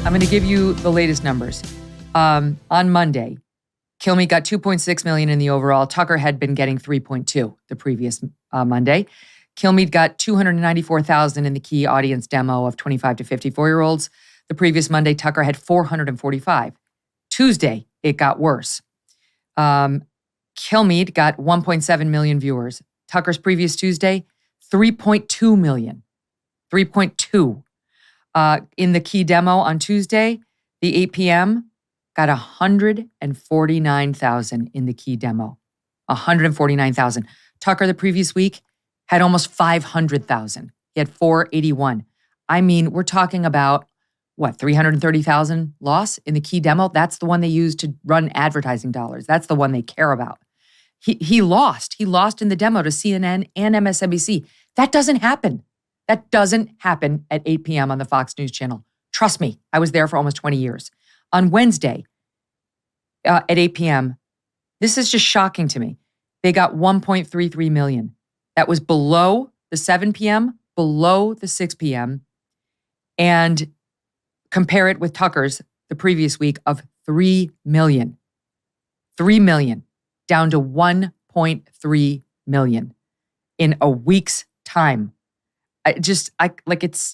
I'm going to give you the latest numbers. On Monday, Kilmeade got 2.6 million in the overall. Tucker had been getting 3.2 the previous Monday. Kilmeade got 294,000 in the key audience demo of 25 to 54-year-olds. The previous Monday, Tucker had 445. Tuesday, it got worse. Kilmeade got 1.7 million viewers. Tucker's previous Tuesday, 3.2 million. 3.2. In the key demo on Tuesday, the 8 p.m., got 149,000 in the key demo. 149,000. Tucker the previous week had almost 500,000. He had 481. I mean, we're talking about, 330,000 loss in the key demo? That's the one they use to run advertising dollars. That's the one they care about. He lost. He lost in the demo to CNN and MSNBC. That doesn't happen. That doesn't happen at 8 p.m. on the Fox News channel. Trust me, I was there for almost 20 years. On Wednesday at 8 p.m., this is just shocking to me. They got 1.33 million. That was below the 7 p.m., below the 6 p.m., and compare it with Tucker's the previous week of 3 million. 3 million, down to 1.3 million in a week's time. It's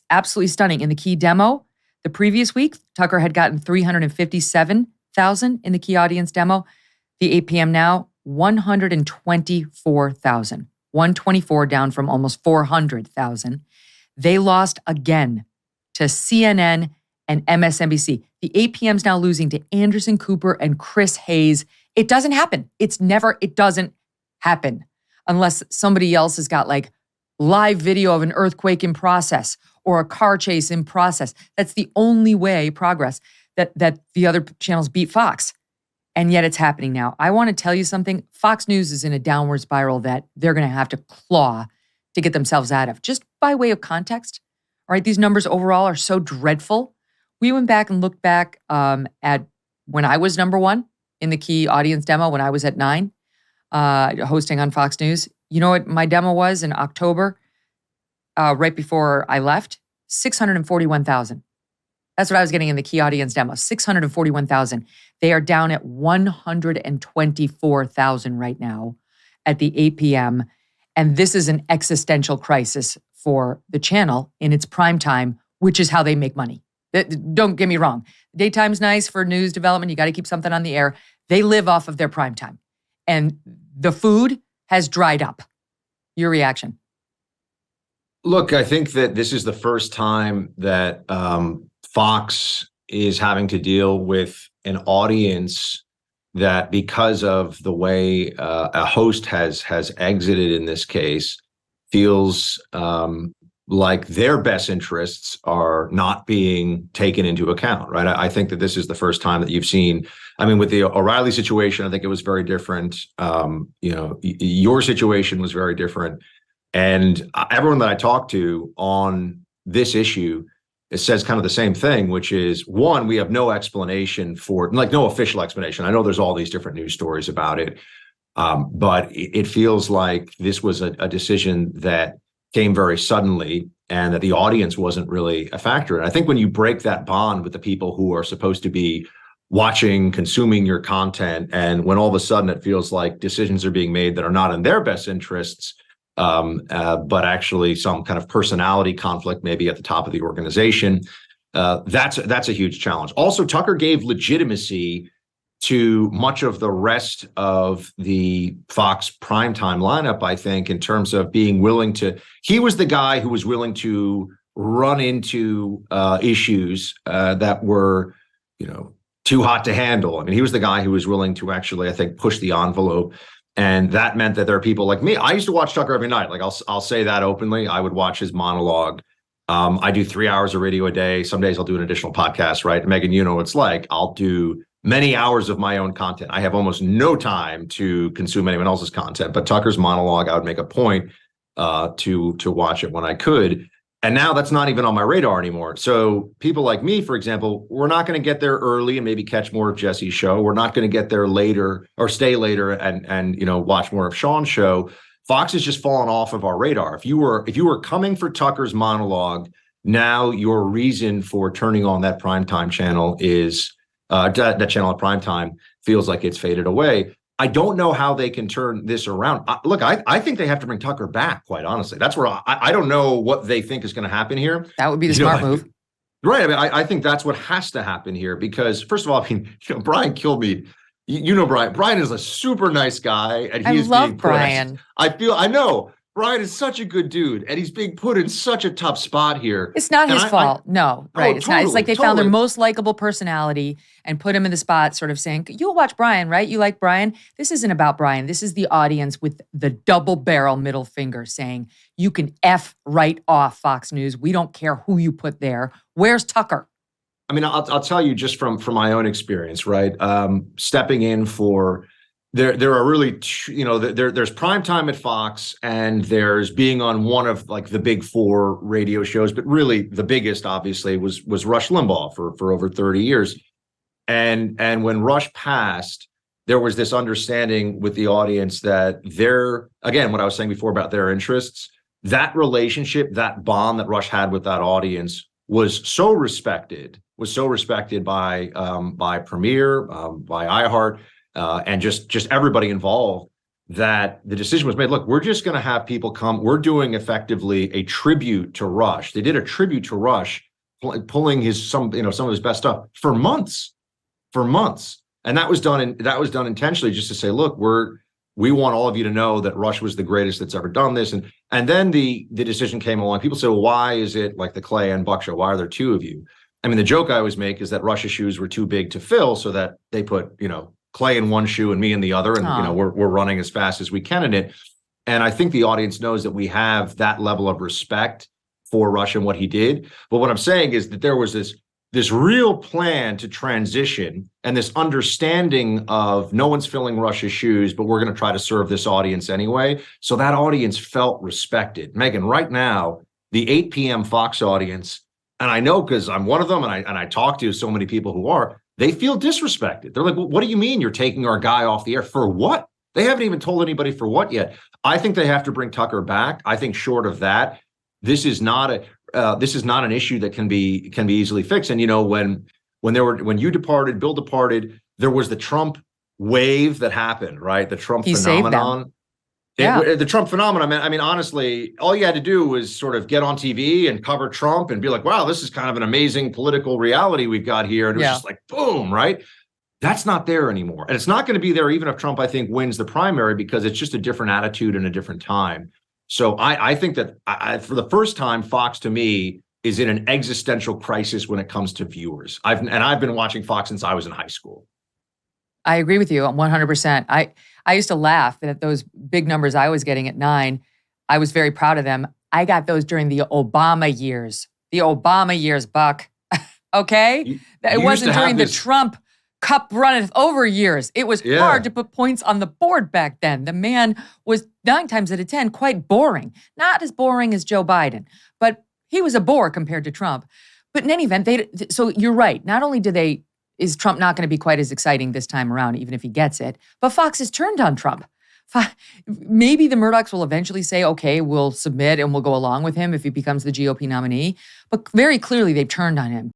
absolutely stunning. In the key demo, the previous week, Tucker had gotten 357,000 in the key audience demo. The 8 p.m. now, 124,000. 124 down from almost 400,000. They lost again to CNN and MSNBC. The 8 p.m.'s now losing to Anderson Cooper and Chris Hayes. It doesn't happen. It doesn't happen unless somebody else has got live video of an earthquake in process or a car chase in process. That's the only way progress that the other channels beat Fox. And yet it's happening now. I want to tell you something. Fox News is in a downward spiral that they're going to have to claw to get themselves out of. Just by way of context, all right, these numbers overall are so dreadful. We went back and looked back at when I was number one in the key audience demo, when I was at 9, hosting on Fox News. You know what my demo was in October, right before I left? 641,000. That's what I was getting in the key audience demo, 641,000. They are down at 124,000 right now at the 8 p.m. And this is an existential crisis for the channel in its prime time, which is how they make money. Don't get me wrong. Daytime's nice for news development. You got to keep something on the air. They live off of their prime time. And the food has dried up. Your reaction? Look, I think that this is the first time that Fox is having to deal with an audience that, because of the way a host has exited in this case, feels like their best interests are not being taken into account, right? I think that this is the first time that you've seen, with the O'Reilly situation, I think it was very different. Your situation was very different. And everyone that I talked to on this issue, it says kind of the same thing, which is, one, we have no explanation for it, no official explanation. I know there's all these different news stories about it, but it feels like this was a decision that came very suddenly and that the audience wasn't really a factor. And I think when you break that bond with the people who are supposed to be watching, consuming your content, and when all of a sudden it feels like decisions are being made that are not in their best interests, but actually some kind of personality conflict maybe at the top of the organization, that's a huge challenge. Also, Tucker gave legitimacy to much of the rest of the Fox primetime lineup, I think, in terms of being willing to, he was the guy who was willing to run into issues that were, too hot to handle. He was the guy who was willing to actually, I think, push the envelope. And that meant that there are people like me. I used to watch Tucker every night. I'll say that openly. I would watch his monologue. I do 3 hours of radio a day. Some days I'll do an additional podcast, right? Megyn, you know what it's like. I'll do many hours of my own content. I have almost no time to consume anyone else's content. But Tucker's monologue, I would make a point to watch it when I could. And now that's not even on my radar anymore. So people like me, for example, we're not going to get there early and maybe catch more of Jesse's show. We're not going to get there later or stay later and watch more of Sean's show. Fox has just fallen off of our radar. If you were coming for Tucker's monologue now your reason for turning on that primetime channel is that channel at primetime feels like it's faded away. I don't know how they can turn this around. I think they have to bring Tucker back, quite honestly. That's where I don't know what they think is going to happen here. That would be the smart move. Right. I mean, I think that's what has to happen here because, first of all, I mean, Brian Kilmeade, you know Brian. Brian is a super nice guy. And I love Brian. I know. Brian is such a good dude, and he's being put in such a tough spot here. It's not his fault. No, right. It's not. It's like they found their most likable personality and put him in the spot, sort of saying, you'll watch Brian, right? You like Brian? This isn't about Brian. This is the audience with the double barrel middle finger saying, you can F right off Fox News. We don't care who you put there. Where's Tucker? I mean, I'll tell you just from my own experience, right? Stepping in for... There are really, there's prime time at Fox and there's being on one of like the big four radio shows, but really the biggest obviously was Rush Limbaugh for over 30 years. And when Rush passed, there was this understanding with the audience that again, what I was saying before about their interests, that relationship, that bond that Rush had with that audience was so respected by Premiere, by iHeart, and just everybody involved, that the decision was made. Look, we're just going to have people come. We're doing effectively a tribute to Rush. They did a tribute to Rush, pulling some of his best stuff for months, and that was done intentionally, just to say, look, we want all of you to know that Rush was the greatest that's ever done this. And then the decision came along. People say, well, why is it like the Clay and Buck show? Why are there two of you? I mean, the joke I always make is that Rush's shoes were too big to fill, so that they put Clay in one shoe and me in the other, and we're running as fast as we can in it. And I think the audience knows that we have that level of respect for Rush and what he did. But what I'm saying is that there was this real plan to transition and this understanding of no one's filling Rush's shoes, but we're going to try to serve this audience anyway. So that audience felt respected. Megyn, right now, the 8 p.m. Fox audience, and I know because I'm one of them, and I talk to so many people who are, they feel disrespected. They're like, well, what do you mean you're taking our guy off the air? For what? They haven't even told anybody for what yet. I think they have to bring Tucker back. I think short of that, this is not an issue that can be easily fixed. And when you departed, Bill departed, there was the Trump wave that happened, right? The Trump phenomenon. The Trump phenomenon, I mean, honestly, all you had to do was sort of get on TV and cover Trump and be like, wow, this is kind of an amazing political reality we've got here. And it was just like, boom, right? That's not there anymore. And it's not going to be there even if Trump, I think, wins the primary, because it's just a different attitude and a different time. So I think that for the first time, Fox, to me, is in an existential crisis when it comes to viewers. I've been watching Fox since I was in high school. I agree with you 100%. I used to laugh that those big numbers I was getting at 9, I was very proud of them. I got those during the Obama years. The Obama years, Buck. Okay? It wasn't during the Trump cup runneth over years. It was hard to put points on the board back then. The man was 9 times out of 10 quite boring. Not as boring as Joe Biden, but he was a bore compared to Trump. But in any event, so you're right. Not only is Trump not going to be quite as exciting this time around, even if he gets it, but Fox has turned on Trump. Maybe the Murdochs will eventually say, okay, we'll submit and we'll go along with him if he becomes the GOP nominee. But very clearly, they've turned on him.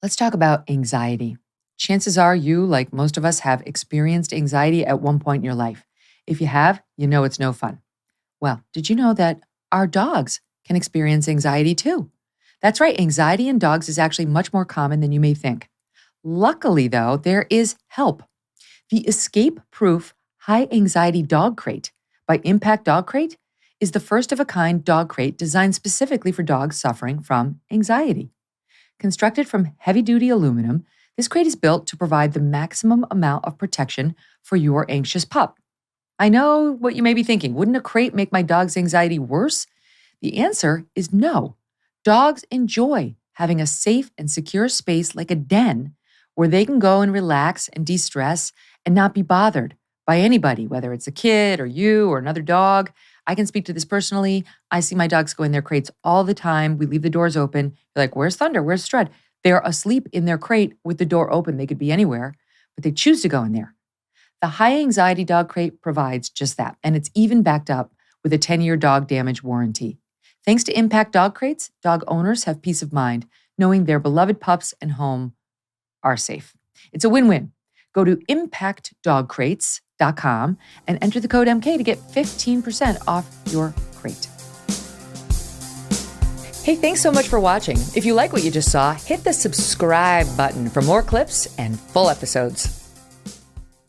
Let's talk about anxiety. Chances are you, like most of us, have experienced anxiety at one point in your life. If you have, you know it's no fun. Well, did you know that our dogs can experience anxiety too? That's right, anxiety in dogs is actually much more common than you may think. Luckily, though, there is help. The escape-proof high-anxiety dog crate by Impact Dog Crate is the first-of-a-kind dog crate designed specifically for dogs suffering from anxiety. Constructed from heavy-duty aluminum, this crate is built to provide the maximum amount of protection for your anxious pup. I know what you may be thinking. Wouldn't a crate make my dog's anxiety worse? The answer is no. Dogs enjoy having a safe and secure space like a den where they can go and relax and de-stress and not be bothered by anybody, whether it's a kid or you or another dog. I can speak to this personally. I see my dogs go in their crates all the time. We leave the doors open. You're like, where's Thunder? Where's Strud? They're asleep in their crate with the door open. They could be anywhere, but they choose to go in there. The high anxiety dog crate provides just that. And it's even backed up with a 10-year dog damage warranty. Thanks to Impact Dog Crates, dog owners have peace of mind knowing their beloved pups and home are safe. It's a win-win. Go to impactdogcrates.com and enter the code MK to get 15% off your crate. Hey, thanks so much for watching. If you like what you just saw, hit the subscribe button for more clips and full episodes.